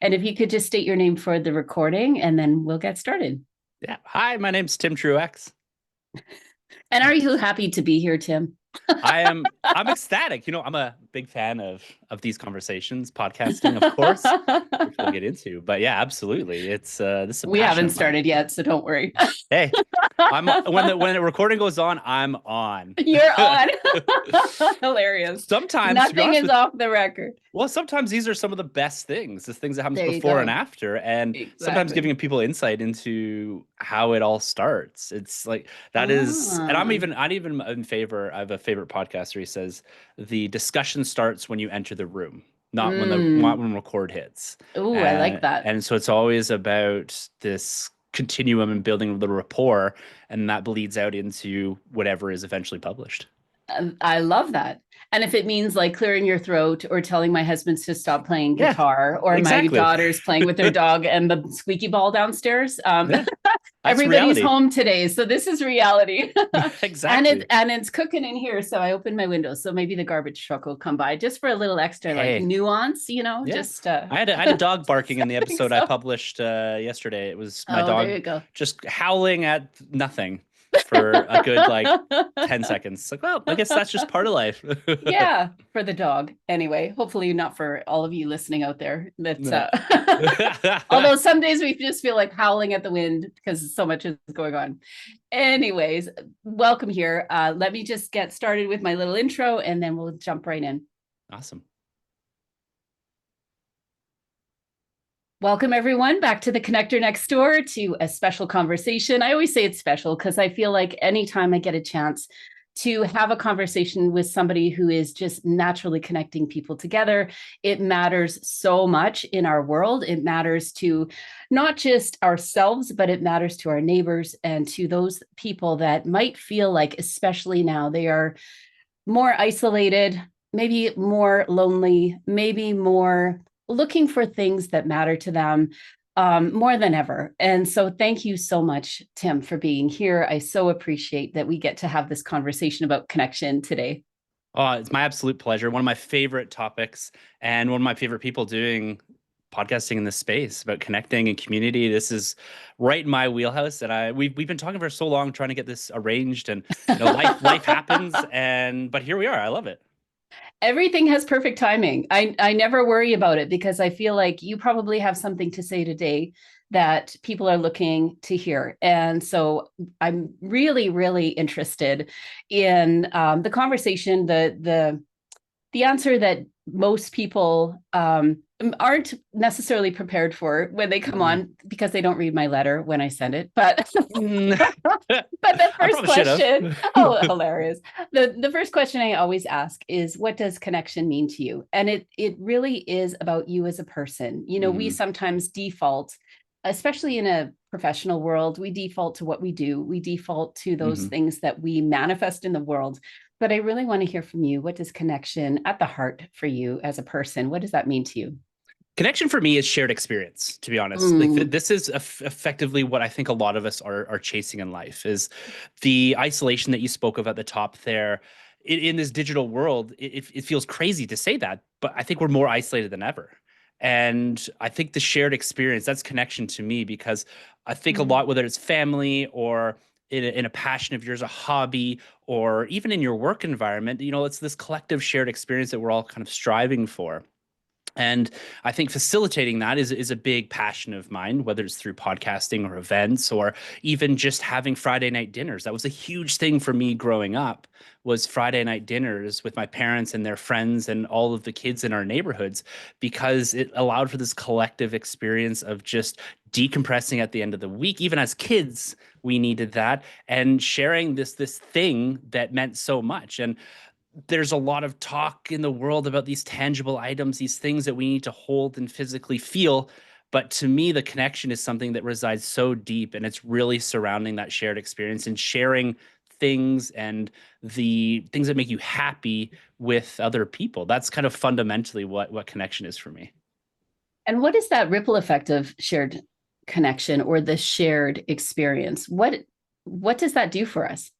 And if you could just state your name for the recording, and then we'll get started. Yeah. Hi, my name's Tim Truax. And are you happy to be here, Tim? I'm ecstatic. I'm a big fan of these conversations, podcasting, of course, which we'll get into. But yeah, absolutely. This is a We passion haven't of mine. started yet, so don't worry. Hey, I'm when the recording goes on, I'm on. You're on. Hilarious. Sometimes, to be Nothing honest is with off the record. well, sometimes these are some of the best things, the things that happens There you before and go. after, and sometimes Exactly. giving people insight into how it all starts. It's like that is, and Ah. I'm even in favor. I have a favorite podcaster. He says the discussion starts when you enter the room, not Mm. when record hits. Ooh, I like that. And so it's always about this continuum and building the rapport, and that bleeds out into whatever is eventually published. I love that. And if it means like clearing your throat or telling my husband to stop playing Yeah, guitar or my exactly. daughters playing with their dog and the squeaky ball downstairs, Yeah, that's everybody's reality. home today. So this is reality. Exactly. And it's cooking in here. So I opened my window. So maybe the garbage truck will come by just for a little extra like Hey, nuance, yeah. just I had a dog barking in the setting episode I so. published yesterday. It was my Oh, there dog you go. just howling at nothing for a good like 10 seconds. It's like, well, I guess that's just part of life. Yeah, for the dog. Anyway, hopefully not for all of you listening out there. That's No. although some days we just feel like howling at the wind because so much is going on. Anyways, welcome here. Let me just get started with my little intro and then we'll jump right in. Awesome. Welcome, everyone, back to the Connector Next Door to a special conversation. I always say it's special because I feel like anytime I get a chance to have a conversation with somebody who is just naturally connecting people together, it matters so much in our world. It matters to not just ourselves, but it matters to our neighbors and to those people that might feel like, especially now, they are more isolated, maybe more lonely, maybe more looking for things that matter to them more than ever. And so thank you so much, Tim, for being here. I so appreciate that we get to have this conversation about connection today. Oh, it's my absolute pleasure. One of my favorite topics and one of my favorite people doing podcasting in this space about connecting and community. This is right in my wheelhouse. And we've been talking for so long trying to get this arranged, and life happens, but here we are. I love it. Everything has perfect timing. I never worry about it because I feel like you probably have something to say today that people are looking to hear. And so I'm really, really interested in the conversation, the answer that most people aren't necessarily prepared for when they come Mm. on because they don't read my letter when I send it. But Mm. but the I first probably should have. question, oh, hilarious. The first question I always ask is, what does connection mean to you? And it really is about you as a person. You know, we Hmm. sometimes default, especially in a professional world, we default to what we do. We default to those Hmm. things that we manifest in the world. But I really want to hear from you. What does connection at the heart for you as a person? What does that mean to you? Connection for me is shared experience, to be honest. Like Mm, this is effectively what I think a lot of us are chasing in life is the isolation that you spoke of at the top there. In this digital world, it feels crazy to say that, but I think we're more isolated than ever. And I think the shared experience, that's connection to me, because I think a mm. lot, whether it's family or in a passion of yours, a hobby, or even in your work environment, it's this collective shared experience that we're all kind of striving for. And I think facilitating that is a big passion of mine, whether it's through podcasting or events or even just having Friday night dinners. That was a huge thing for me growing up, was Friday night dinners with my parents and their friends and all of the kids in our neighborhoods, because it allowed for this collective experience of just decompressing at the end of the week. Even as kids, we needed that, and sharing this thing that meant so much. And there's a lot of talk in the world about these tangible items, these things that we need to hold and physically feel. But to me, the connection is something that resides so deep, and it's really surrounding that shared experience and sharing things and the things that make you happy with other people. That's kind of fundamentally what connection is for me. And what is that ripple effect of shared connection or the shared experience? What does that do for us?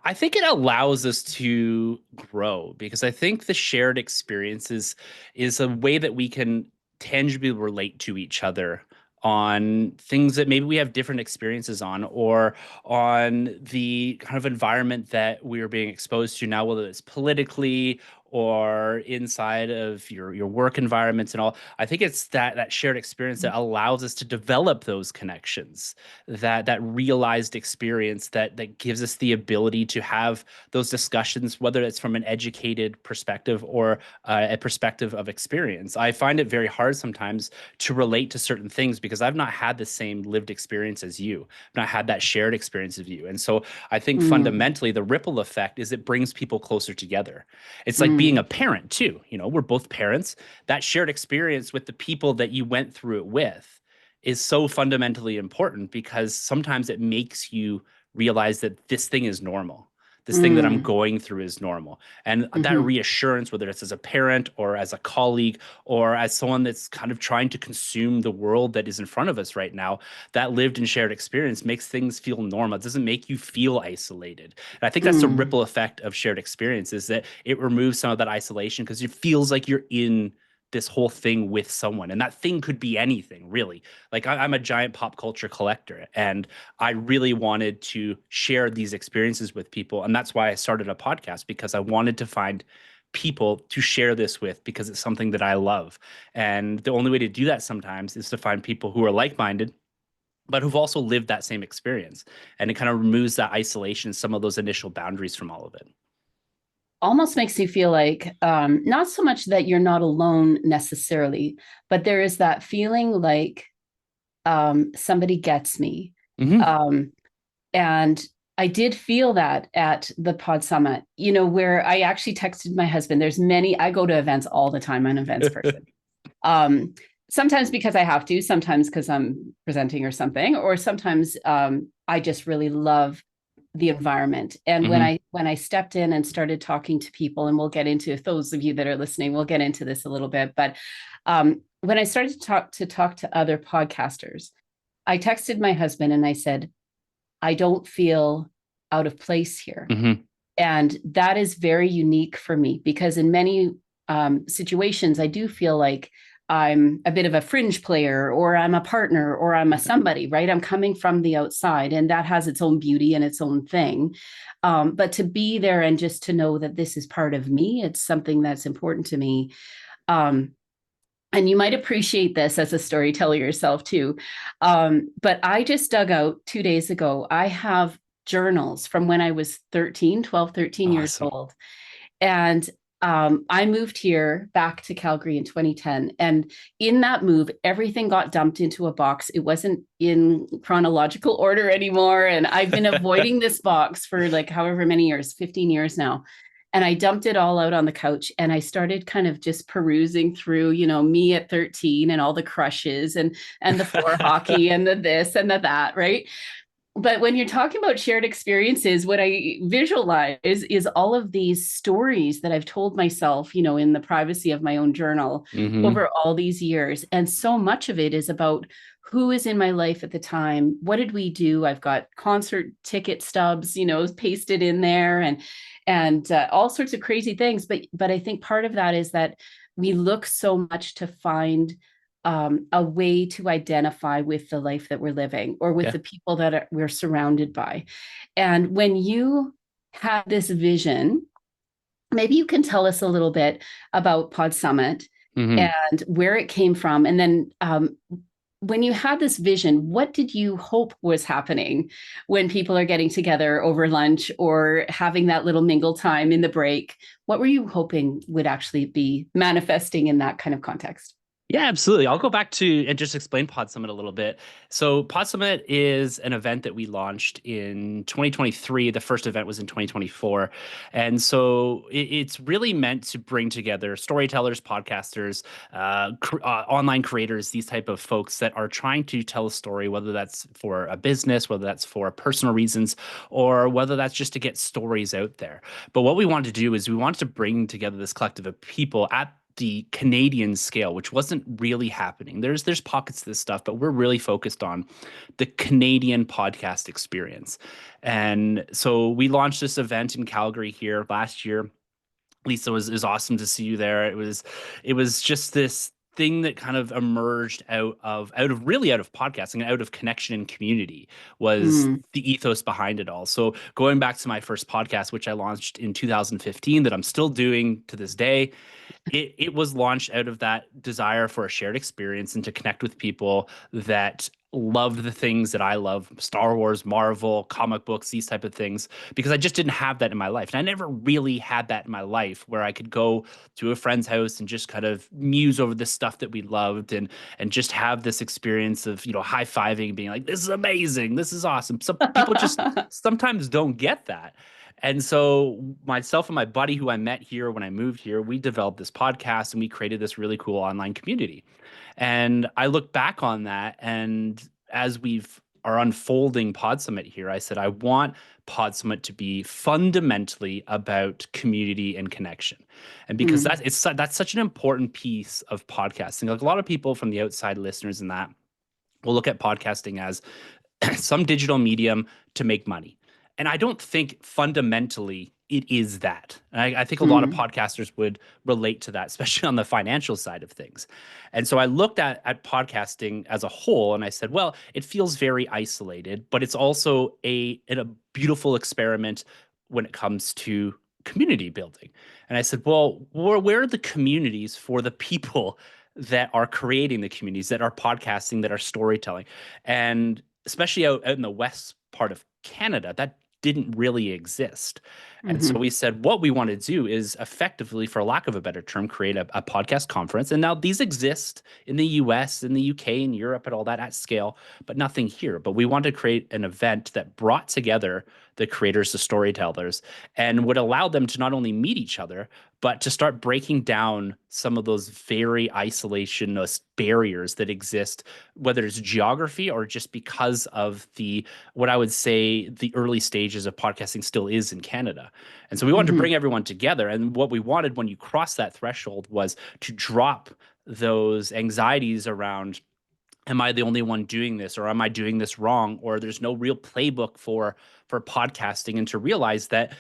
I think it allows us to grow, because I think the shared experiences is a way that we can tangibly relate to each other on things that maybe we have different experiences on, or on the kind of environment that we're being exposed to now, whether it's politically or inside of your work environments and all. I think it's that shared experience that allows us to develop those connections, that realized experience that gives us the ability to have those discussions, whether it's from an educated perspective or a perspective of experience. I find it very hard sometimes to relate to certain things because I've not had the same lived experience as you. I've not had that shared experience of you. And so I think Mm, fundamentally the ripple effect is it brings people closer together. It's like being mm, a parent too. We're both parents. That shared experience with the people that you went through it with is so fundamentally important, because sometimes it makes you realize that this thing is normal. This thing that I'm mm, going through is normal. And that mhm, reassurance, whether it's as a parent or as a colleague or as someone that's kind of trying to consume the world that is in front of us right now, that lived and shared experience makes things feel normal. It doesn't make you feel isolated. And I think that's the mm. ripple effect of shared experience, is that it removes some of that isolation because it feels like you're in this whole thing with someone. And that thing could be anything, really. Like I'm a giant pop culture collector, and I really wanted to share these experiences with people. And that's why I started a podcast, because I wanted to find people to share this with, because it's something that I love. And the only way to do that sometimes is to find people who are like-minded, but who've also lived that same experience. And it kind of removes that isolation, some of those initial boundaries from all of it. Almost makes you feel like not so much that you're not alone necessarily, but there is that feeling like somebody gets me. Hmm. Um, and I did feel that at the Pod Summit, where I actually texted my husband. I go to events all the time. I'm an events person. Um, Sometimes because I have to, sometimes because I'm presenting or something, or sometimes I just really love the environment. And when Hmm. I stepped in and started talking to people, and we'll get into, if those of you that are listening, we'll get into this a little bit, but when I started to talk to other podcasters, I texted my husband and I said, I don't feel out of place here. Hmm. And that is very unique for me, because in many situations, I do feel like I'm a bit of a fringe player, or I'm a partner, or I'm a somebody, right? I'm coming from the outside, and that has its own beauty and its own thing. But to be there and just to know that this is part of me, it's something that's important to me. Um, and you might appreciate this as a storyteller yourself too. But I just dug out 2 days ago. I have journals from when I was 13 years Awesome. old. And I moved here back to Calgary in 2010. And in that move, everything got dumped into a box. It wasn't in chronological order anymore. And I've been avoiding this box for like however many years, 15 years now. And I dumped it all out on the couch, and I started kind of just perusing through, me at 13 and all the crushes and the floor hockey and the this and the that, right? But when you're talking about shared experiences, what I visualize is all of these stories that I've told myself, in the privacy of my own journal Hmm. over all these years. And so much of it is about who is in my life at the time. What did we do? I've got concert ticket stubs, pasted in there, and all sorts of crazy things. But I think part of that is that we look so much to find a way to identify with the life that we're living, or with Yeah. the people that we're surrounded by. And when you had this vision, maybe you can tell us a little bit about Pod Summit Hmm. and where it came from. And then when you had this vision, what did you hope was happening when people are getting together over lunch or having that little mingle time in the break? What were you hoping would actually be manifesting in that kind of context? Yeah, absolutely. I'll go back to and just explain Pod Summit a little bit. So, Pod Summit is an event that we launched in 2023. The first event was in 2024. And so it's really meant to bring together storytellers, podcasters, online creators, these type of folks that are trying to tell a story, whether that's for a business, whether that's for personal reasons, or whether that's just to get stories out there. But what we wanted to do is we wanted to bring together this collective of people at the Canadian scale, which wasn't really happening. There's pockets of this stuff, but we're really focused on the Canadian podcast experience. And so we launched this event in Calgary here last year. Lisa, was awesome to see you there. It was just this thing that kind of emerged out of podcasting, out of connection and community, was Mm. the ethos behind it all. So going back to my first podcast, which I launched in 2015, that I'm still doing to this day, it was launched out of that desire for a shared experience and to connect with people that love the things that I love: Star Wars, Marvel, comic books, these type of things, because I just didn't have that in my life. And I never really had that in my life where I could go to a friend's house and just kind of muse over the stuff that we loved, and just have this experience of, high-fiving, being like, this is amazing, this is awesome. Some people just sometimes don't get that. And so myself and my buddy, who I met here when I moved here, we developed this podcast and we created this really cool online community. And I look back on that, and as we've are unfolding PodSummit here, I said I want PodSummit to be fundamentally about community and connection. And because Mm. that's such an important piece of podcasting. Like, a lot of people from the outside, listeners and that, will look at podcasting as some digital medium to make money. And I don't think fundamentally it is that. And I think a lot of Mm. podcasters would relate to that, especially on the financial side of things. And so I looked at podcasting as a whole, and I said, well, it feels very isolated, but it's also a beautiful experiment when it comes to community building. And I said, well, where are the communities for the people that are creating the communities, that are podcasting, that are storytelling? And especially out in the west part of Canada, that didn't really exist. And so Mhm. we said, what we want to do is effectively, for lack of a better term, create a podcast conference. And now these exist in the US, in the UK, in Europe, and all that at scale, but nothing here. But we want to create an event that brought together the creators, the storytellers, and would allow them to not only meet each other, but to start breaking down some of those very isolationist barriers that exist, whether it's geography or just because of what I would say the early stages of podcasting still is in Canada. And so we wanted to Mhm. bring everyone together. And what we wanted when you cross that threshold was to drop those anxieties around, am I the only one doing this, or am I doing this wrong, or there's no real playbook for podcasting, and to realize that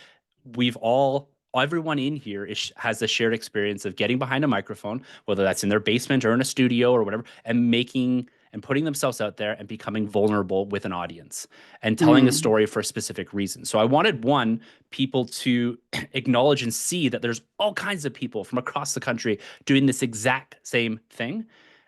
everyone in here has a shared experience of getting behind a microphone, whether that's in their basement or in a studio or whatever, and making and putting themselves out there and becoming vulnerable with an audience and telling a Mm. story for a specific reason. So I wanted, people to acknowledge and see that there's all kinds of people from across the country doing this exact same thing.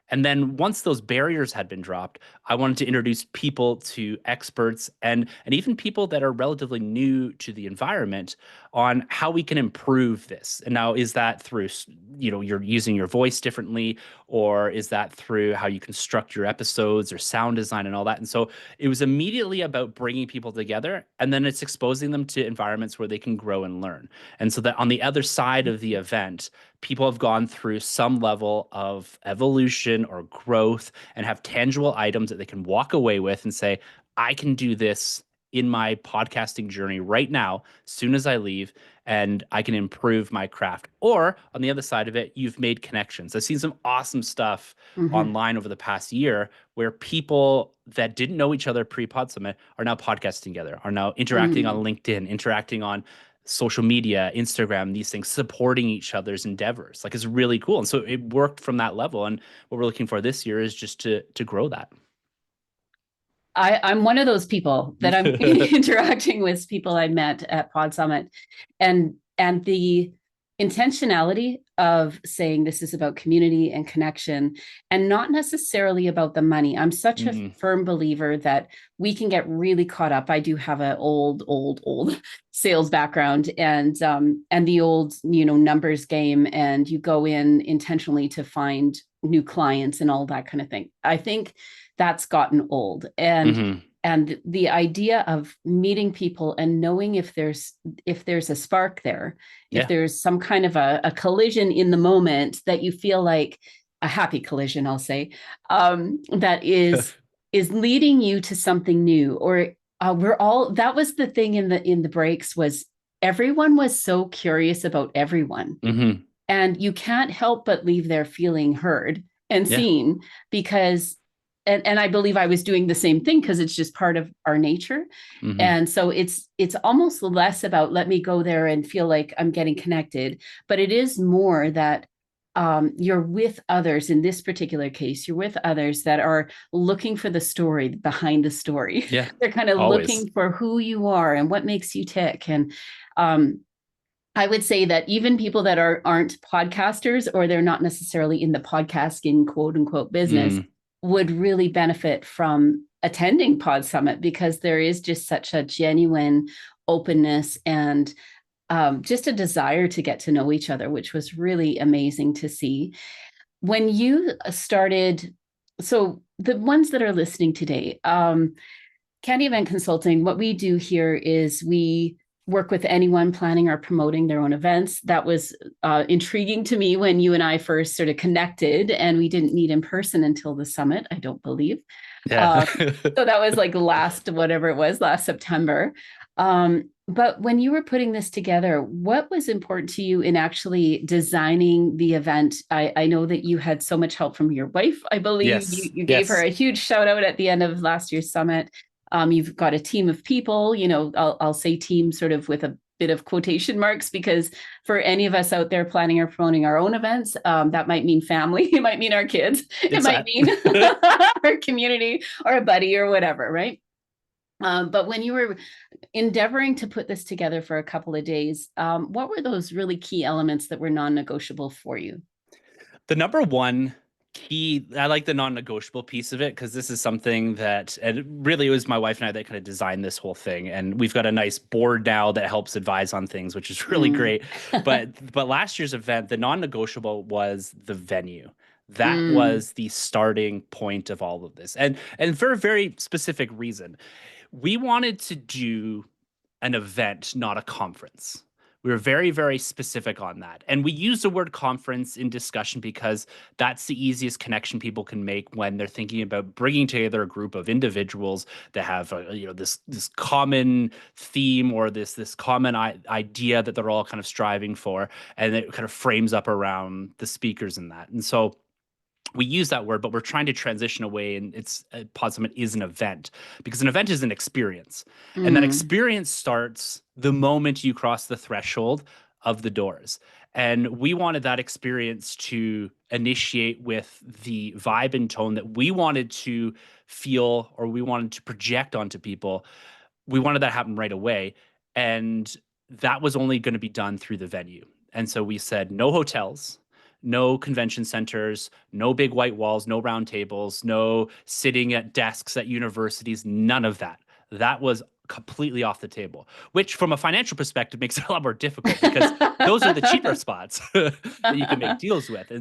And then once those barriers had been dropped, I wanted to introduce people to experts, and even people that are relatively new to the environment, on how we can improve this. And now, is that through, you're using your voice differently, or is that through how you construct your episodes or sound design and all that? And so it was immediately about bringing people together, and then it's exposing them to environments where they can grow and learn. And so that on the other side of the event, people have gone through some level of evolution or growth and have tangible items that they can walk away with and say, I can do this in my podcasting journey right now, soon as I leave, and I can improve my craft. Or on the other side of it, you've made connections. I've seen some awesome stuff Mhm. online over the past year where people that didn't know each other pre-Pod Summit are now podcasting together, are now interacting on Mm. LinkedIn, interacting on social media, Instagram, these things, supporting each other's endeavors. Like, it's really cool. And so it worked from that level. And what we're looking for this year is just to grow that. I'm one of those people that I'm interacting with people I met at Pod Summit, and the intentionality of saying this is about community and connection and not necessarily about the money. I'm such a Mm, firm believer that we can get really caught up. I do have an old sales background, and the old, numbers game, and you go in intentionally to find new clients and all that kind of thing. I think that's gotten old. hmm And the idea of meeting people and knowing if there's a spark there, if Yeah. there's some kind of a collision in the moment, that you feel like a happy collision, I'll say, that is leading you to something new. Or that was the thing in the breaks, was everyone was so curious about everyone, hmm and you can't help but leave there feeling heard and Yeah. seen, because and I believe I was doing the same thing, because it's just part of our nature. hmm And so it's almost less about, let me go there and feel like I'm getting connected, but it is more that you're with others. In this particular case, you're with others that are looking for the story behind the story. Yeah, They're kind of always. looking for who you are and what makes you tick. And I would say that even people that aren't podcasters, or they're not necessarily in the podcasting quote unquote business, Mm, would really benefit from attending PodSummit, because there is just such a genuine openness and just a desire to get to know each other, which was really amazing to see. When you started, so the ones that are listening today, Candy Event Consulting, what we do here is we work with anyone planning or promoting their own events. That was intriguing to me when you and I first sort of connected, and we didn't meet in person until the summit, I don't believe. yeah. So that was like last September. But when you were putting this together, what was important to you in actually designing the event? I know that you had so much help from your wife. I believe Yes. you gave her Yes. a huge shout out at the end of last year's summit. You've got a team of people, I'll say team sort of with a bit of quotation marks, because for any of us out there planning or promoting our own events, that might mean family, it might mean our kids, it It's might that. mean our community or a buddy or whatever, right? But when you were endeavoring to put this together for a couple of days, what were those really key elements that were non-negotiable for you? The number one key, I like the non-negotiable piece of it, because this is something that, and really it was my wife and I that kind of designed this whole thing. And we've got a nice board now that helps advise on things, which is really Mm. great. But last year's event, the non-negotiable was the venue. That Mm. was the starting point of all of this. And for a very specific reason. We wanted to do an event, not a conference. We were very, very specific on that. And we use the word conference in discussion because that's the easiest connection people can make when they're thinking about bringing together a group of individuals that have this common theme, or this common idea that they're all kind of striving for, and it kind of frames up around the speakers in that. And so we use that word, but we're trying to transition away, and it's PodSummit is an event, because an event is an experience, and that Mm. experience starts the moment you cross the threshold of the doors. And we wanted that experience to initiate with the vibe and tone that we wanted to feel, or we wanted to project onto people. We wanted that to happen right away, and that was only going to be done through the venue. And so we said no hotels, no convention centers, no big white walls, no round tables, no sitting at desks at universities, none of that. That was completely off the table, which from a financial perspective makes it a lot more difficult, because those are the cheaper spots that you can make deals with.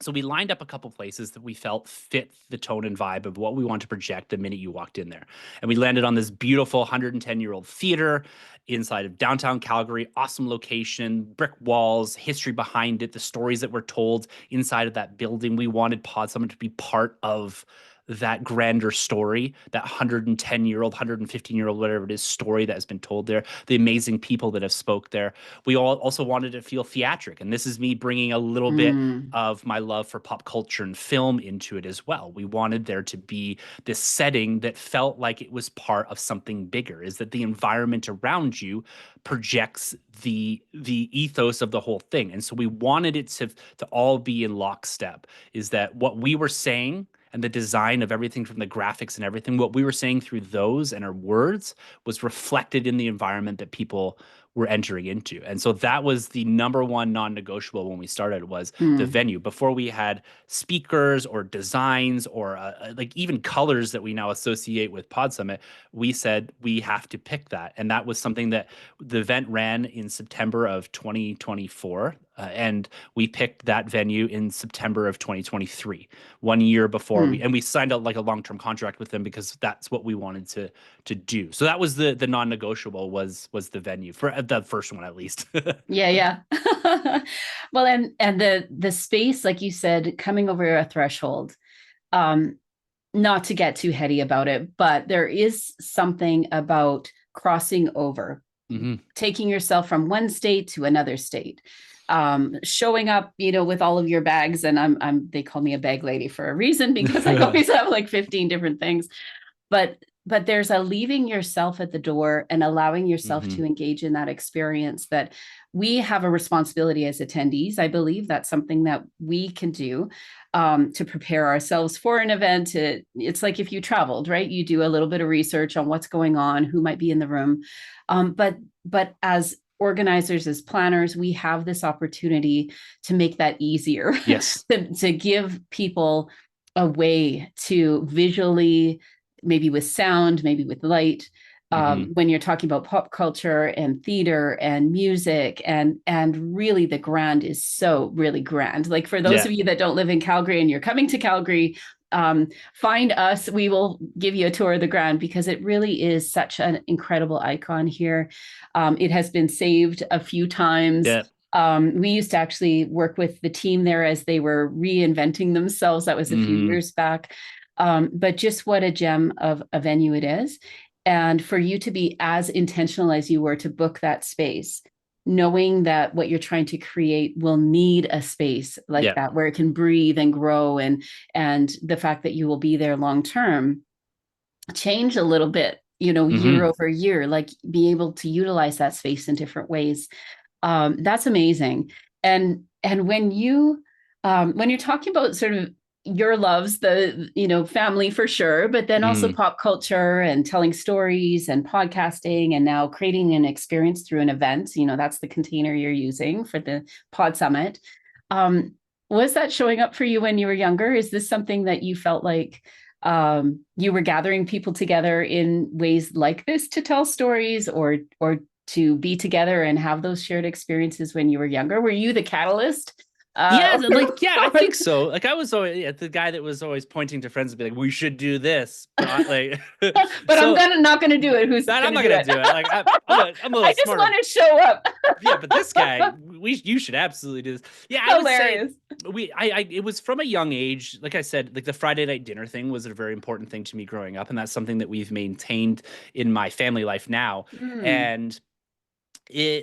So we lined up a couple places that we felt fit the tone and vibe of what we want to project the minute you walked in there. And we landed on this beautiful 110-year-old theater inside of downtown Calgary. Awesome location, brick walls, history behind it, the stories that were told inside of that building. We wanted PodSummit to be part of that grander story, that 110-year-old, 115-year-old, whatever it is, story that has been told there, the amazing people that have spoke there. We all also wanted to feel theatric. And this is me bringing a little bit Mm. of my love for pop culture and film into it as well. We wanted there to be this setting that felt like it was part of something bigger, is that the environment around you projects the ethos of the whole thing. And so we wanted it to all be in lockstep, is that what we were saying and the design of everything, from the graphics and everything, what we were saying through those and our words was reflected in the environment that people were entering into. And so that was the number one non-negotiable when we started, was the Mm. venue. Before we had speakers or designs or like even colors that we now associate with PodSummit, we said we have to pick that. And that was something that the event ran in September of 2024. And we picked that venue in September of 2023, 1 year before Mm. we signed out like a long-term contract with them, because that's what we wanted to do. So that was the non-negotiable, was the venue, for the first one at least. Yeah, yeah. Well, and the space, like you said, coming over a threshold, um, not to get too heady about it, but there is something about crossing over, Hmm. taking yourself from one state to another state, showing up, with all of your bags. And they call me a bag lady for a reason, because I always have like 15 different things. But but there's a leaving yourself at the door and allowing yourself Hmm. to engage in that experience that we have a responsibility as attendees. I believe that's something that we can do to prepare ourselves for an event. It's like if you traveled, right? You do a little bit of research on what's going on, who might be in the room. But as organizers, as planners, we have this opportunity to make that easier, Yes. to give people a way to visually, maybe with sound, maybe with light. Hmm. When you're talking about pop culture and theater and music, and really the grand is so really grand. Like for those Yeah. of you that don't live in Calgary and you're coming to Calgary, find us. We will give you a tour of the grand because it really is such an incredible icon here. It has been saved a few times. Yeah. We used to actually work with the team there as they were reinventing themselves. That was a few Hmm. years back. But just what a gem of a venue it is. And for you to be as intentional as you were to book that space, knowing that what you're trying to create will need a space like Yeah. that where it can breathe and grow, and the fact that you will be there long term, change a little bit, year Hmm. over year, like be able to utilize that space in different ways. That's amazing. And when you're talking about sort of your loves, the family for sure, but then also Hmm. pop culture and telling stories and podcasting and now creating an experience through an event, that's the container you're using for the Pod Summit. Was that showing up for you when you were younger? Is this something that you felt like you were gathering people together in ways like this to tell stories, or to be together and have those shared experiences when you were younger? Were you the catalyst? Yeah, I Or think so. Like I was always the guy that was always pointing to friends and be like, "We should do this," but but I'm so not gonna do it. Who's that I'm gonna not do gonna it? do it. Like I'm a little I just smarter. want to show up. Yeah, but this guy, you should absolutely do this. Yeah, I would say Hilarious. it was from a young age. Like I said, like the Friday night dinner thing was a very important thing to me growing up, and that's something that we've maintained in my family life now. Mm, And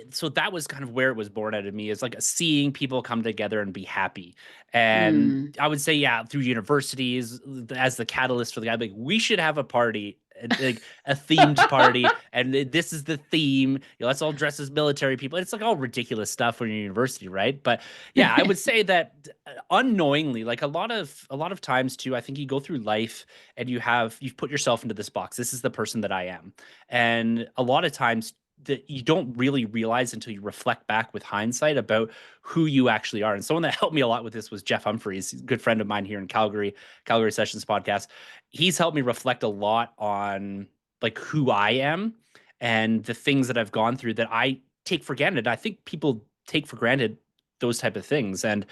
so that was kind of where it was born out of me, is like seeing people come together and be happy. And mm. I would say, yeah, through universities as the catalyst for the guy, like we should have a party, like a themed party, and this is the theme. Let's all dress as military people. It's like all ridiculous stuff when you're in university, right? But yeah, I would say that unknowingly, like a lot of times too, I think you go through life and you've put yourself into this box. This is the person that I am, and a lot of times that you don't really realize until you reflect back with hindsight about who you actually are. And someone that helped me a lot with this was Jeff Humphreys, a good friend of mine here in Calgary Sessions podcast. He's helped me reflect a lot on like who I am and the things that I've gone through that I take for granted. I think people take for granted those type of things. And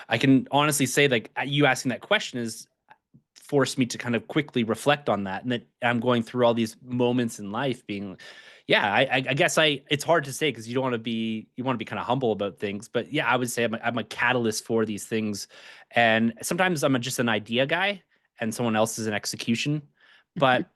I can honestly say, like, you asking that question is forced me to kind of quickly reflect on that, and that I'm going through all these moments in life being, yeah, I guess it's hard to say because you want to be kind of humble about things, but yeah, I would say I'm a catalyst for these things, and sometimes I'm just an idea guy and someone else is an execution, but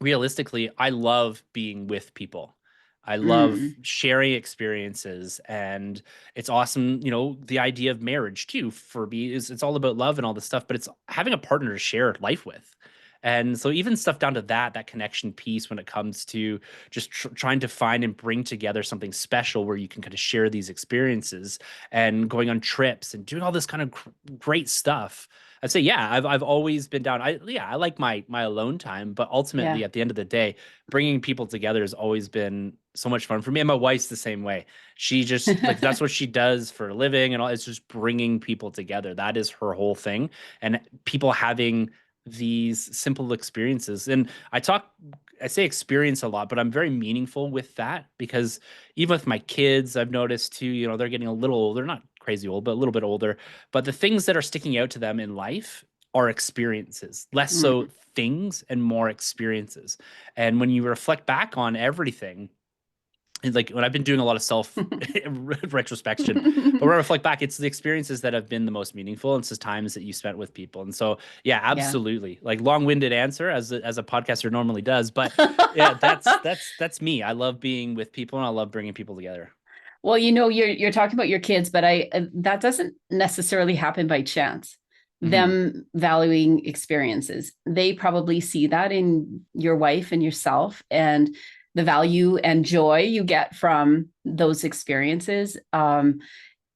realistically, I love being with people. I love Mm. sharing experiences, and it's awesome. The idea of marriage too for me is it's all about love and all this stuff, but it's having a partner to share life with. And so even stuff down to that connection piece when it comes to just trying to find and bring together something special where you can kind of share these experiences and going on trips and doing all this kind of great stuff. I'd say, yeah, I've always been down. I like my alone time, but Yeah. ultimately at the end of the day, bringing people together has always been so much fun for me. And my wife's the same way. She just like that's what she does for a living and all. It's just bringing people together. That is her whole thing. And people having these simple experiences. And I say experience a lot, but I'm very meaningful with that because even with my kids, I've noticed too, they're getting a little older, not crazy old, but a little bit older. But the things that are sticking out to them in life are experiences, less so Mm. things and more experiences. And when you reflect back on everything, and like when I've been doing a lot of self retrospection, but when I reflect back, it's the experiences that have been the most meaningful. And it's the times that you spent with people. And so, yeah, Yeah. absolutely. Like long-winded answer as a podcaster normally does, but yeah, that's me. I love being with people and I love bringing people together. Well, you're talking about your kids, but I that doesn't necessarily happen by chance. them valuing experiences. They probably see that in your wife and yourself, and the value and joy you get from those experiences.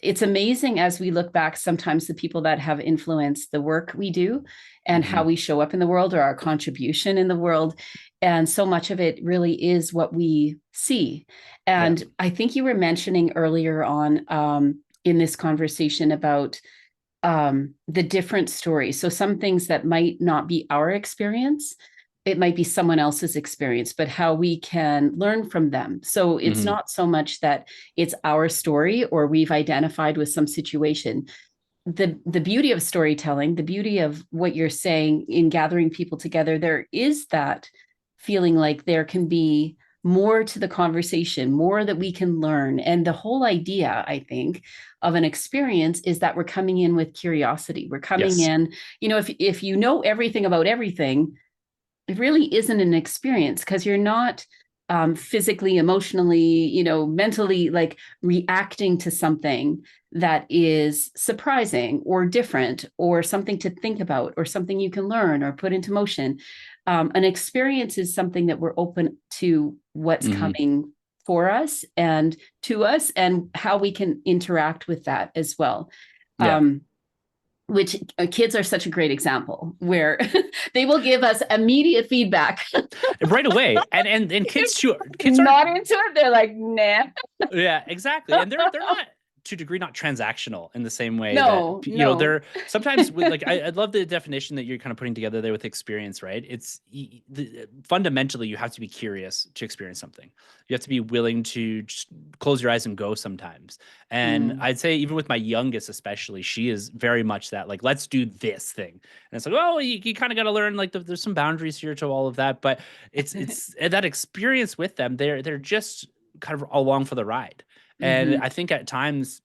It's amazing as we look back, sometimes the people that have influenced the work we do and how we show up in the world, or our contribution in the world. And so much of it really is what we see. And I think you were mentioning earlier on in this conversation about the different stories. So some things that might not be our experience, it might be someone else's experience, but how we can learn from them. So it's not so much that it's our story or we've identified with some situation. The beauty of storytelling, the beauty of what you're saying in gathering people together, there is that feeling like there can be more to the conversation, more that we can learn. And the whole idea, I think, of an experience is that we're coming in with curiosity. We're coming in, if you know everything about everything, it really isn't an experience, because you're not physically, emotionally, mentally like reacting to something that is surprising or different, or something to think about, or something you can learn or put into motion. An experience is something that we're open to what's coming for us and to us, and how we can interact with that as well. Which kids are such a great example, where they will give us immediate feedback right away. And kids are not into it. They're like, nah. Yeah, exactly. And they're not, to a degree, not transactional in the same way No, that, they're sometimes with, like, I love the definition that you're kind of putting together there with experience, right? It's fundamentally, you have to be curious to experience something. You have to be willing to just close your eyes and go sometimes. And I'd say even with my youngest, especially, she is very much that, like, let's do this thing. And it's like, oh, you kind of got to learn, like, there's some boundaries here to all of that. But it's that experience with them, they're just kind of along for the ride. And I think at times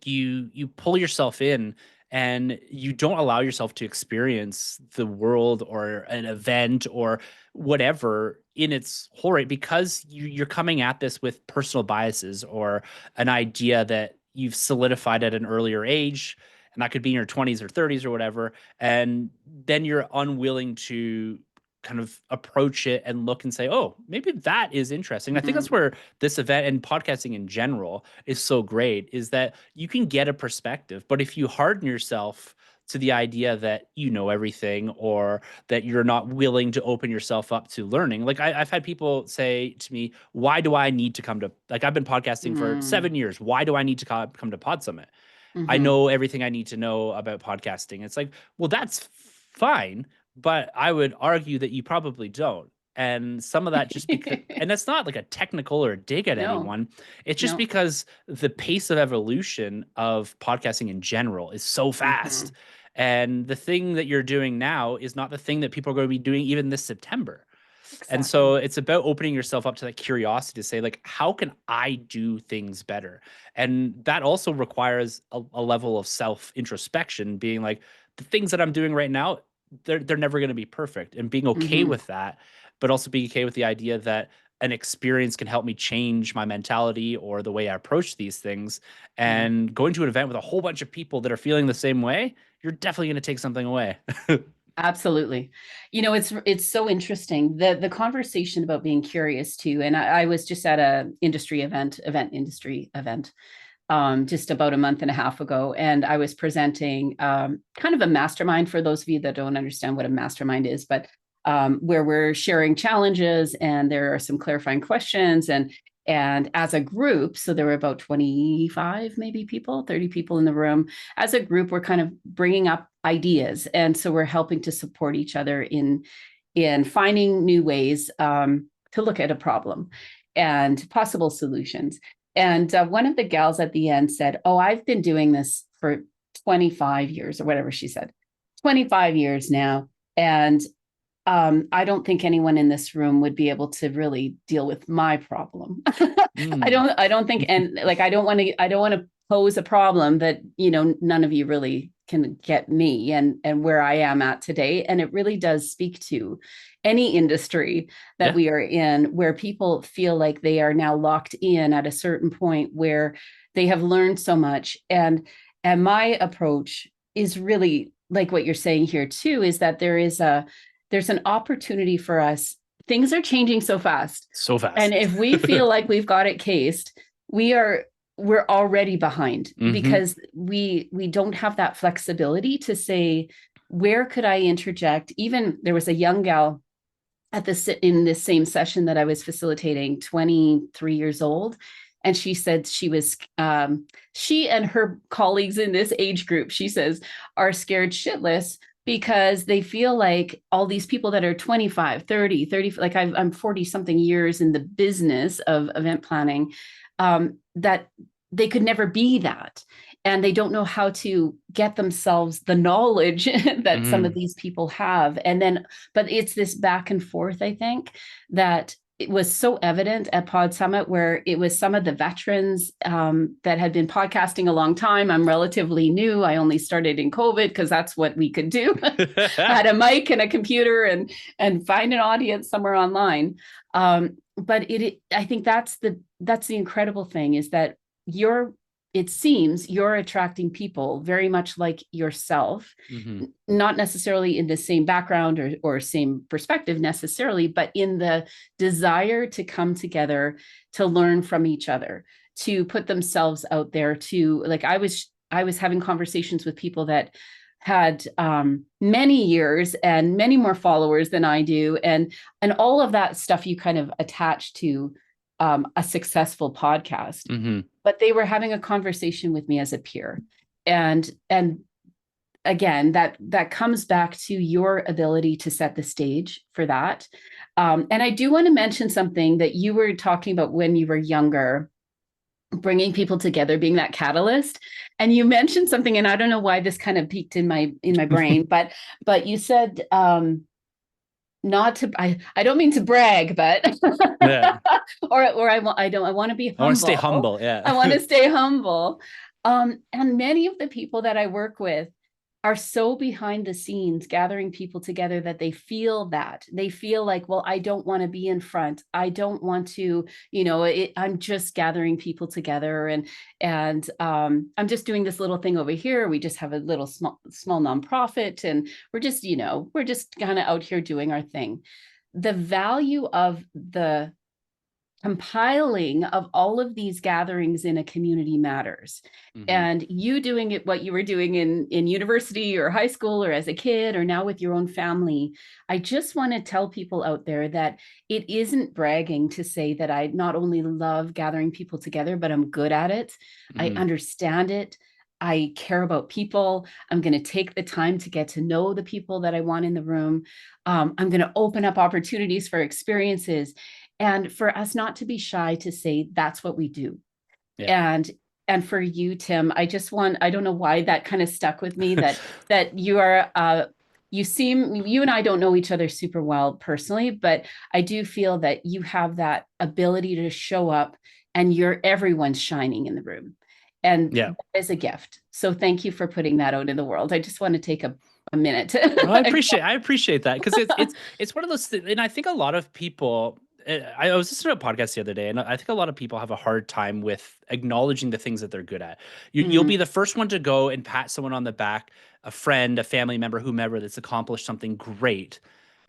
you pull yourself in and you don't allow yourself to experience the world or an event or whatever in its whole right, because you're coming at this with personal biases or an idea that you've solidified at an earlier age, and that could be in your 20s or 30s or whatever. And then you're unwilling to kind of approach it and look and say, oh, maybe that is interesting. I think that's where this event and podcasting in general is so great, is that you can get a perspective, but if you harden yourself to the idea that you know everything, or that you're not willing to open yourself up to learning. Like I've had people say to me, why do I need to come to, like, I've been podcasting for 7 years. Why do I need to come to PodSummit? I know everything I need to know about podcasting. It's like, well, that's fine, but I would argue that you probably don't. And some of that just because, and that's not like a technical or a dig at anyone. It's just because the pace of evolution of podcasting in general is so fast. And the thing that you're doing now is not the thing that people are going to be doing even this September. Exactly. And so it's about opening yourself up to that curiosity to say, like, how can I do things better? And that also requires a level of self-introspection, being like, the things that I'm doing right now, they're never going to be perfect, and being okay with that, but also being okay with the idea that an experience can help me change my mentality or the way I approach these things. And going to an event with a whole bunch of people that are feeling the same way, you're definitely going to take something away. Absolutely. It's so interesting, the conversation about being curious too. And I was just at a industry event just about a month and a half ago. And I was presenting kind of a mastermind, for those of you that don't understand what a mastermind is, but where we're sharing challenges and there are some clarifying questions, and as a group, so there were about 25 maybe people, 30 people in the room. As a group, we're kind of bringing up ideas. And so we're helping to support each other in finding new ways to look at a problem and possible solutions. And one of the gals at the end said, oh, I've been doing this for 25 years, or whatever she said, 25 years now. And I don't think anyone in this room would be able to really deal with my problem. I don't think, and like, I don't want to pose a problem that, none of you really can get me and where I am at today. And it really does speak to any industry that we are in, where people feel like they are now locked in at a certain point where they have learned so much. And my approach is really like what you're saying here too, is that there's an opportunity for us. Things are changing so fast. So fast. And if we feel like we've got it cased, we're already behind because we don't have that flexibility to say, where could I interject? Even there was a young gal in this same session that I was facilitating, 23 years old. And she said she and her colleagues in this age group, she says, are scared shitless because they feel like all these people that are 25, 30, like I'm 40 something years in the business of event planning, that they could never be that. And they don't know how to get themselves the knowledge that some of these people have. And then, but it's this back and forth, I think, that it was so evident at PodSummit, where it was some of the veterans that had been podcasting a long time. I'm relatively new. I only started in COVID because that's what we could do. I had a mic and a computer and find an audience somewhere online. But I think that's the incredible thing, is that it seems you're attracting people very much like yourself, not necessarily in the same background or same perspective necessarily, but in the desire to come together, to learn from each other, to put themselves out there, to, like, I was having conversations with people that had many years and many more followers than I do. And all of that stuff you kind of attach to a successful podcast, but they were having a conversation with me as a peer. And again, that comes back to your ability to set the stage for that. And I do want to mention something that you were talking about when you were younger, bringing people together, being that catalyst. And you mentioned something, and I don't know why this kind of peaked in my brain, but you said, not to, I don't mean to brag, but Yeah. or I want to be humble. I want to stay humble. Yeah. I want to stay humble. And many of the people that I work with are so behind the scenes gathering people together that they feel like, well, I don't want to be in front. I don't want to, I'm just gathering people together, and I'm just doing this little thing over here. We just have a little small nonprofit, and we're just kind of out here doing our thing. The value of the compiling of all of these gatherings in a community matters. And you doing it, what you were doing in university or high school or as a kid or now with your own family, I just want to tell people out there that it isn't bragging to say that I not only love gathering people together, but I'm good at it. I understand it. I care about people. I'm going to take the time to get to know the people that I want in the room. I'm going to open up opportunities for experiences. And for us not to be shy to say that's what we do. Yeah. And for you, Tim, I don't know why that kind of stuck with me, that you are, you and I don't know each other super well personally, but I do feel that you have that ability to show up and everyone's shining in the room. And that is a gift. So thank you for putting that out in the world. I just want to take a minute to well, I appreciate that, because it's one of those things, and I think a lot of people, I was listening to a podcast the other day, and I think a lot of people have a hard time with acknowledging the things that they're good at. You'll be the first one to go and pat someone on the back, a friend, a family member, whomever, that's accomplished something great,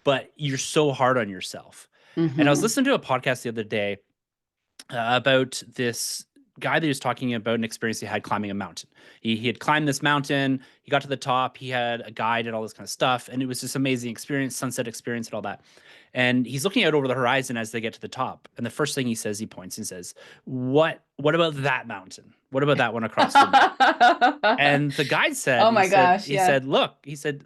but you're so hard on yourself. And I was listening to a podcast the other day about this guy that he was talking about an experience he had climbing a mountain. He had climbed this mountain, he got to the top, he had a guide and all this kind of stuff, and it was this amazing experience, sunset experience and all that. And he's looking out over the horizon as they get to the top. And the first thing he says, he points and says, what about that mountain? What about that one across from me? And the guide said, oh my gosh, he said, look, he said,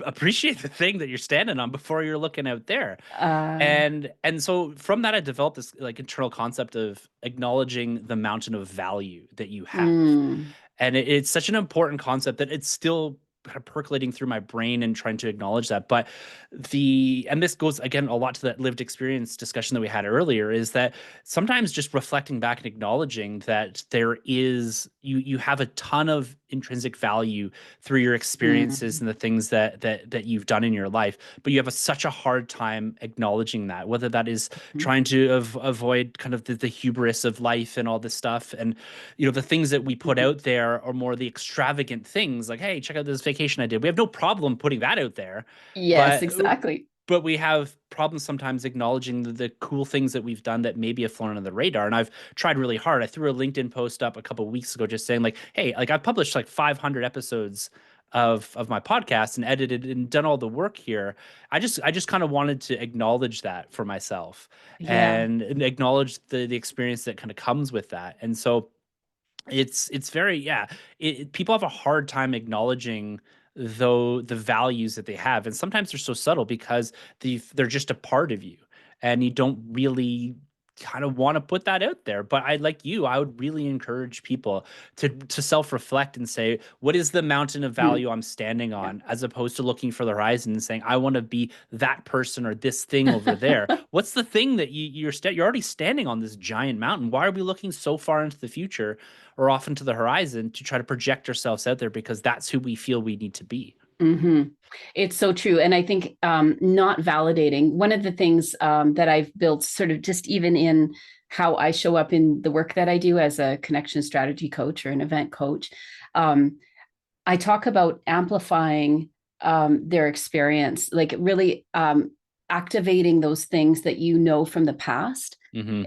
appreciate the thing that you're standing on before you're looking out there. And so from that, I developed this like internal concept of acknowledging the mountain of value that you have. And it's such an important concept that it's still kind of percolating through my brain and trying to acknowledge that. But and this goes again a lot to that lived experience discussion that we had earlier, is that sometimes just reflecting back and acknowledging that there is, you have a ton of intrinsic value through your experiences and the things that you've done in your life, but you have such a hard time acknowledging that, whether that is trying to avoid kind of the hubris of life and all this stuff. And, the things that we put out there are more the extravagant things like, hey, check out this vacation I did. We have no problem putting that out there, Yes, but exactly. we have problems sometimes acknowledging the cool things that we've done that maybe have flown under the radar. And I've tried really hard. I threw a LinkedIn post up a couple of weeks ago just saying like, hey, like I've published like 500 episodes of my podcast and edited and done all the work here. I just kind of wanted to acknowledge that for myself Yeah. and acknowledge the experience that kind of comes with that. And so it's very, yeah, people have a hard time acknowledging though the values that they have, and sometimes they're so subtle because they're just a part of you, and you don't really kind of want to put that out there. But I, like you, I would really encourage people to self-reflect and say, what is the mountain of Mm, value I'm standing yeah. on, as opposed to looking for the horizon and saying, I want to be that person or this thing over there. What's the thing that you're already standing on this giant mountain? Why are we looking so far into the future or off into the horizon to try to project ourselves out there, because that's who we feel we need to be? hmm It's so true. And I think not validating, one of the things that I've built sort of just even in how I show up in the work that I do as a connection strategy coach or an event coach, um, I talk about amplifying their experience, like really activating those things that you know from the past, Mm-hmm.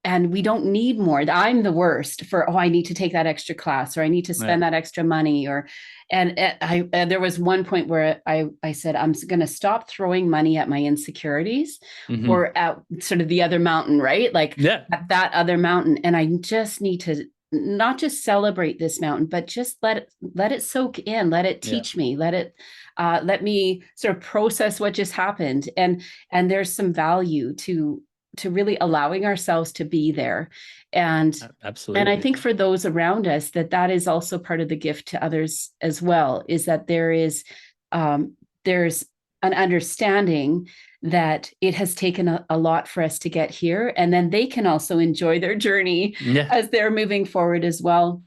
and we don't need more. I'm the worst for, oh, I need to take that extra class, or I need to Yeah. spend that extra money, or there was one point where I said I'm going to stop throwing money at my insecurities Mm-hmm. or at sort of the other mountain, right? Like Yeah. at that other mountain, and I just need to not just celebrate this mountain, but just let it soak in, let it Yeah. teach me, let me sort of process what just happened, and there's some value to really allowing ourselves to be there, and I Absolutely. think for those around us that is also part of the gift to others as well, is that there's an understanding that it has taken a lot for us to get here, and then they can also enjoy their journey Yeah. as they're moving forward as well.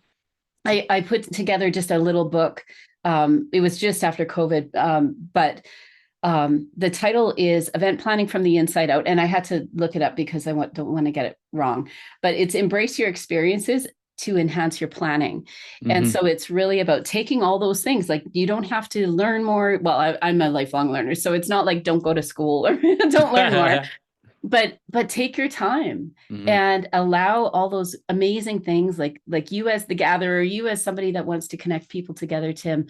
I put together just a little book. It was just after COVID, but the title is Event Planning from the Inside Out. And I had to look it up because don't want to get it wrong. But it's Embrace Your Experiences to Enhance Your Planning. And Mm-hmm. so it's really about taking all those things. Like you don't have to learn more. Well, I'm a lifelong learner. So it's not like don't go to school or don't learn more, but take your time Mm-hmm. and allow all those amazing things, like you as the gatherer, you as somebody that wants to connect people together, Tim.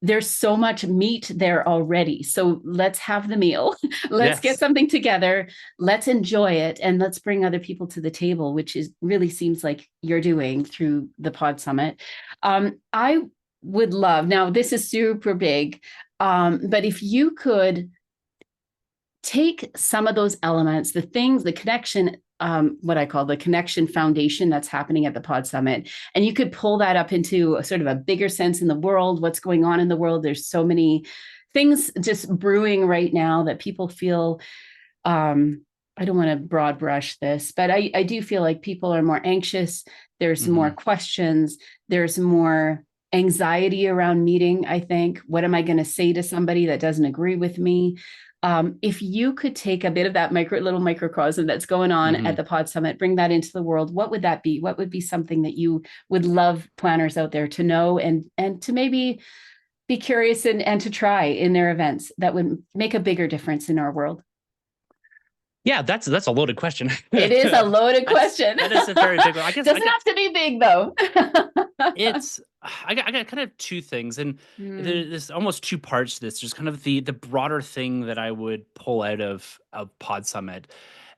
There's so much meat there already, so let's have the meal. Let's get Yes. something together, let's enjoy it, and let's bring other people to the table, which is really seems like you're doing through the Pod Summit. I would love, now this is super big, but if you could take some of those elements, the things, the connection, what I call the connection foundation that's happening at the Pod Summit, and you could pull that up into a sort of a bigger sense in the world, what's going on in the world. There's so many things just brewing right now that people feel, I don't want to broad brush this, but I do feel like people are more anxious. There's more Mm-hmm. questions. There's more anxiety around meeting, I think. What am I going to say to somebody that doesn't agree with me? If you could take a bit of that little microcosm that's going on Mm-hmm. at the Pod Summit, bring that into the world, what would that be? What would be something that you would love planners out there to know, and to maybe be curious and to try in their events that would make a bigger difference in our world? Yeah, that's a loaded question. It is a loaded question. That is a very big one. I guess Doesn't have to be big though. it's I got kind of two things, and Mm, there's almost two parts to this. There's kind of the broader thing that I would pull out of Pod Summit,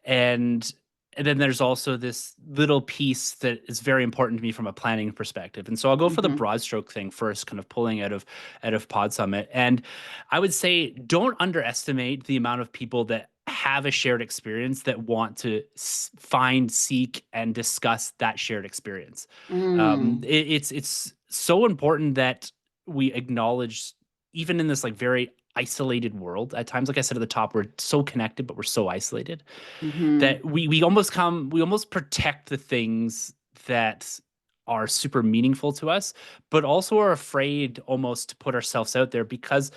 and then there's also this little piece that is very important to me from a planning perspective. And so I'll go for the mhm, broad stroke thing first, kind of pulling out of Pod Summit. And I would say don't underestimate the amount of people that have a shared experience that want to find, seek, and discuss that shared experience. mm, It's so important that we acknowledge, even in this like very isolated world at times, like I said at the top, we're so connected but we're so isolated mhm, that we almost protect the things that are super meaningful to us, but also are afraid almost to put ourselves out there, because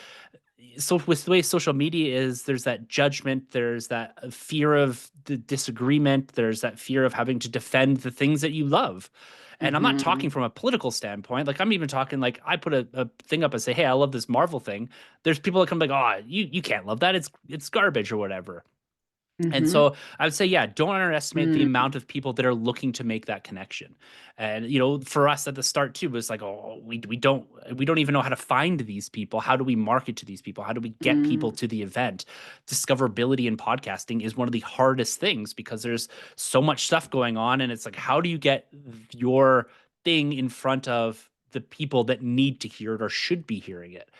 so with the way social media is, there's that judgment, there's that fear of the disagreement, there's that fear of having to defend the things that you love. And I'm not Mm-hmm. talking from a political standpoint. Like I'm even talking like I put a thing up and say, hey, I love this Marvel thing. There's people that come like, oh, you can't love that. It's garbage or whatever. And Mm-hmm. so I would say, yeah, don't underestimate the amount of people that are looking to make that connection. And for us at the start too, was like, oh, we don't even know how to find these people. How do we market to these people? How do we get people Mm-hmm. to the event? Discoverability in podcasting is one of the hardest things because there's so much stuff going on, and it's like, how do you get your thing in front of the people that need to hear it or should be hearing it?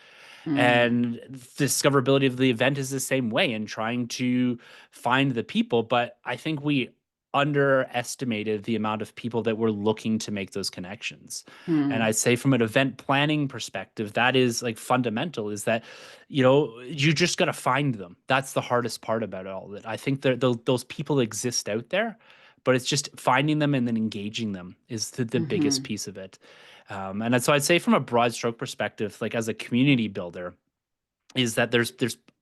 And discoverability of the event is the same way in trying to find the people. But I think we underestimated the amount of people that were looking to make those connections. And Mm-hmm. I'd say from an event planning perspective, that is like fundamental, is that, you just got to find them. That's the hardest part about all of it. I think that those people exist out there, but it's just finding them and then engaging them is the biggest Mm-hmm. piece of it. And so I'd say from a broad stroke perspective, like as a community builder, is that there's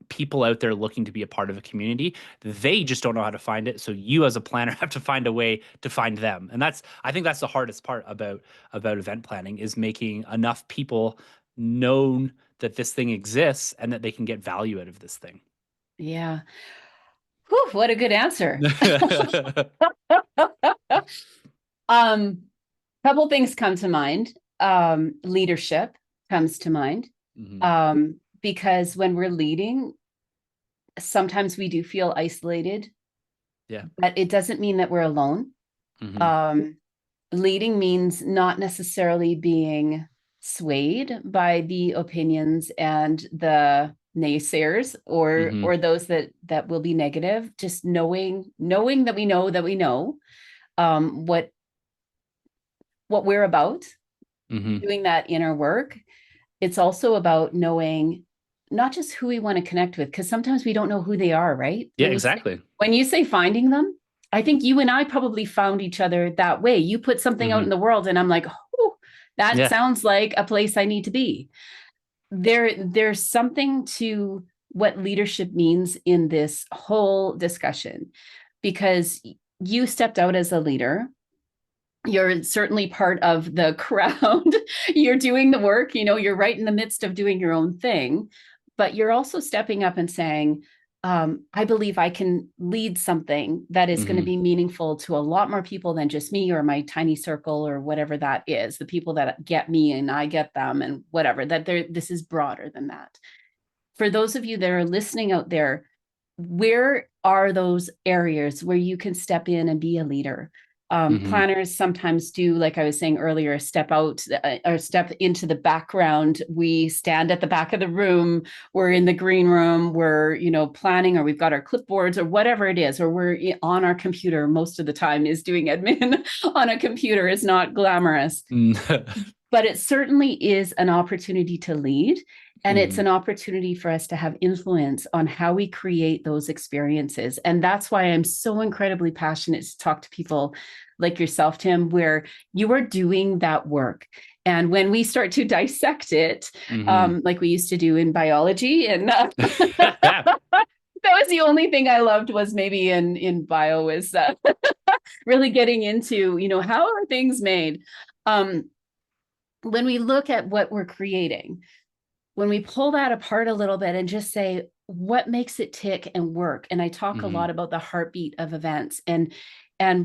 people out there looking to be a part of a community. They just don't know how to find it. So you as a planner have to find a way to find them. And I think that's the hardest part about event planning, is making enough people known that this thing exists and that they can get value out of this thing. Yeah. Whew, what a good answer. Um, Couple things come to mind. Leadership comes to mind. Hmm. Because when we're leading, sometimes we do feel isolated, Yeah. but it doesn't mean that we're alone. Hmm. Um, Leading means not necessarily being swayed by the opinions and the naysayers Hmm. or those that will be negative. Just knowing that we know what we're about, Hmm. doing that inner work. It's also about knowing not just who we want to connect with, because sometimes we don't know who they are, right? Yeah, exactly. When you say finding them, I think you and I probably found each other that way. You put something out in Hmm. the world, and I'm like, oh, that Yeah. sounds like a place I need to be. There's something to what leadership means in this whole discussion, because you stepped out as a leader. You're certainly part of the crowd. You're doing the work, you're right in the midst of doing your own thing, but you're also stepping up and saying, I believe I can lead something that is going to Hmm. be meaningful to a lot more people than just me or my tiny circle or whatever that is, the people that get me and I get them and whatever, this is broader than that. For those of you that are listening out there, where are those areas where you can step in and be a leader? Hmm. Planners sometimes do, like I was saying earlier, step out or step into the background. We stand at the back of the room. We're in the green room. We're, planning, or we've got our clipboards or whatever it is, or we're on our computer. Most of the time is doing admin on a computer. Is not glamorous, but it certainly is an opportunity to lead. And it's Hmm. an opportunity for us to have influence on how we create those experiences. And that's why I'm so incredibly passionate to talk to people like yourself, Tim, where you are doing that work. And when we start to dissect it, Hmm. like we used to do in biology, and Yeah. that was the only thing I loved, was maybe in bio, is really getting into, how are things made? When we look at what we're creating, when we pull that apart a little bit and just say, what makes it tick and work? And I talk a Hmm. lot about the heartbeat of events, and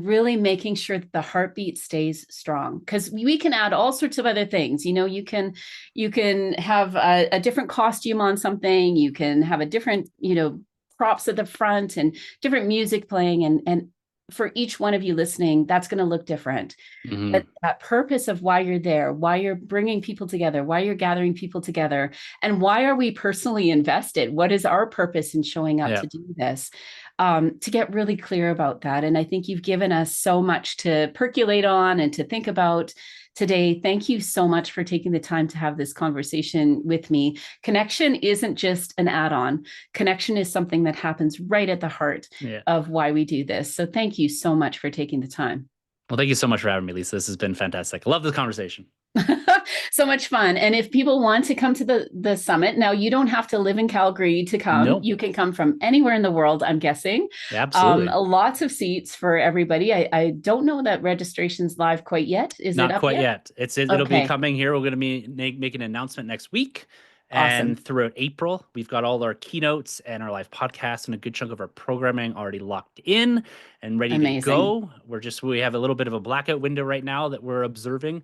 really making sure that the heartbeat stays strong, because we can add all sorts of other things. You can have a different costume on something. You can have a different, props at the front and different music playing. And for each one of you listening, that's going to look different. Hmm. But that purpose of why you're there, why you're bringing people together, why you're gathering people together, and why are we personally invested? What is our purpose in showing up Yeah. to do this? To get really clear about that. And I think you've given us so much to percolate on and to think about today. Thank you so much for taking the time to have this conversation with me. Connection isn't just an add-on. Connection is something that happens right at the heart Yeah. of why we do this. So thank you so much for taking the time. Well, thank you so much for having me, Lisa. This has been fantastic. I love this conversation. So much fun. And if people want to come to the summit, now you don't have to live in Calgary to come. No, You can come from anywhere in the world, I'm guessing. absolutely. Lots of seats for everybody. I don't know that registration's live quite yet. Is it Not up quite yet? yet. It'll be Okay, coming here. We're going to be making an announcement next week. And awesome. throughout April, we've got all our keynotes and our live podcasts and a good chunk of our programming already locked in and ready to Amazing. go. We have a little bit of a blackout window right now that we're observing,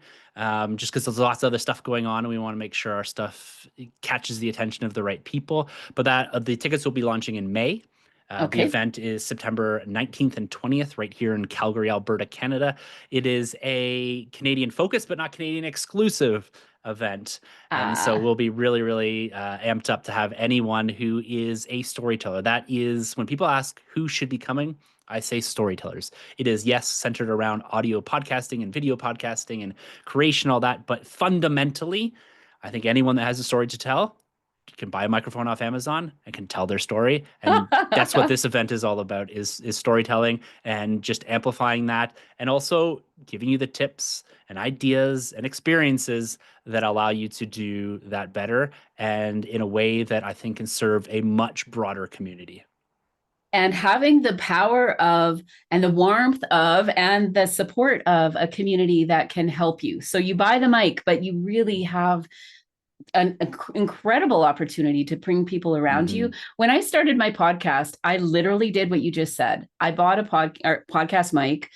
just because there's lots of other stuff going on, and we want to make sure our stuff catches the attention of the right people. But the tickets will be launching in May. The Okay. event is September 19th and 20th, right here in Calgary, Alberta, Canada. It is a Canadian focus, but not Canadian exclusive event. And so Ah, we'll be really, really amped up to have anyone who is a storyteller. That is, when people ask who should be coming, I say storytellers. It is, yes, centered around audio podcasting and video podcasting and creation, all that. But fundamentally, I think anyone that has a story to tell can buy a microphone off Amazon and can tell their story. And that's what this event is all about, is storytelling and just amplifying that, and also giving you the tips and ideas and experiences that allow you to do that better and in a way that I think can serve a much broader community. and having the power of, and the warmth of, and the support of a community that can help you. So you buy the mic, but you really have an incredible opportunity to bring people around you. Mm-hmm. When I started my podcast, I literally did what you just said. I bought a podcast mic.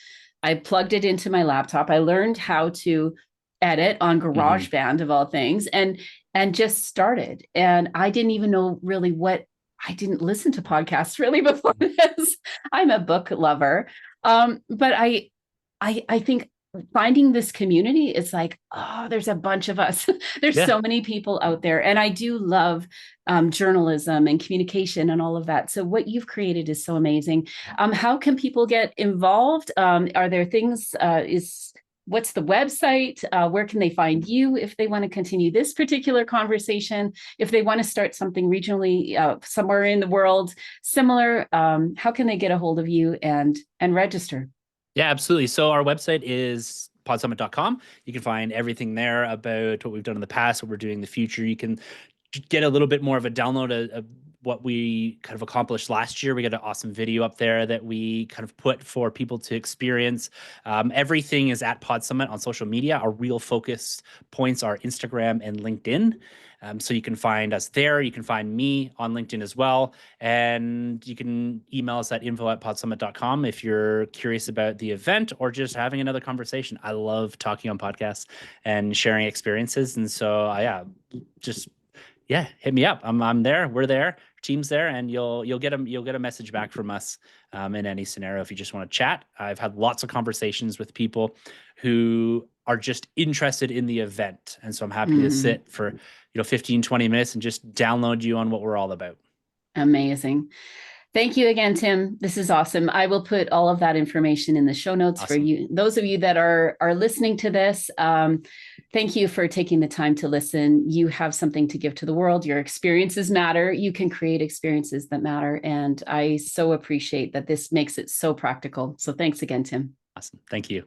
I plugged it into my laptop. I learned how to edit on Mm-hmm. GarageBand of all things, and just started. And I didn't even know really what, I didn't listen to podcasts really before this. I'm a book lover. But I think finding this community is like, oh, there's a bunch of us. There's Yeah. so many people out there. And I do love journalism and communication and all of that. So what you've created is so amazing. How can people get involved? Are there things, what's the website? Where can they find you if they want to continue this particular conversation? If they want to start something regionally somewhere in the world similar, how can they get a hold of you and register? Yeah, absolutely. So our website is podsummit.com. You can find everything there about what we've done in the past, what we're doing in the future. You can get a little bit more of a download of what we kind of accomplished last year. We got an awesome video up there that we kind of put for people to experience. Everything is at PodSummit on social media. Our real focus points are Instagram and LinkedIn. So you can find us there. You can find me on LinkedIn as well. And you can email us at info@podsummit.com if you're curious about the event or just having another conversation. I love talking on podcasts and sharing experiences. And so, just hit me up. I'm there. We're there. Team's there, and you'll get a message back from us in any scenario if you just want to chat. I've had lots of conversations with people who are just interested in the event, and so I'm happy to Mhm. sit for 15, 20 minutes and just download you on what we're all about. Amazing. Thank you again, Tim. This is awesome. I will put all of that information in the show notes for Awesome. you. Those of you that are listening to this, thank you for taking the time to listen. You have something to give to the world. Your experiences matter. You can create experiences that matter. And I so appreciate that this makes it so practical. So thanks again, Tim. Awesome. Thank you.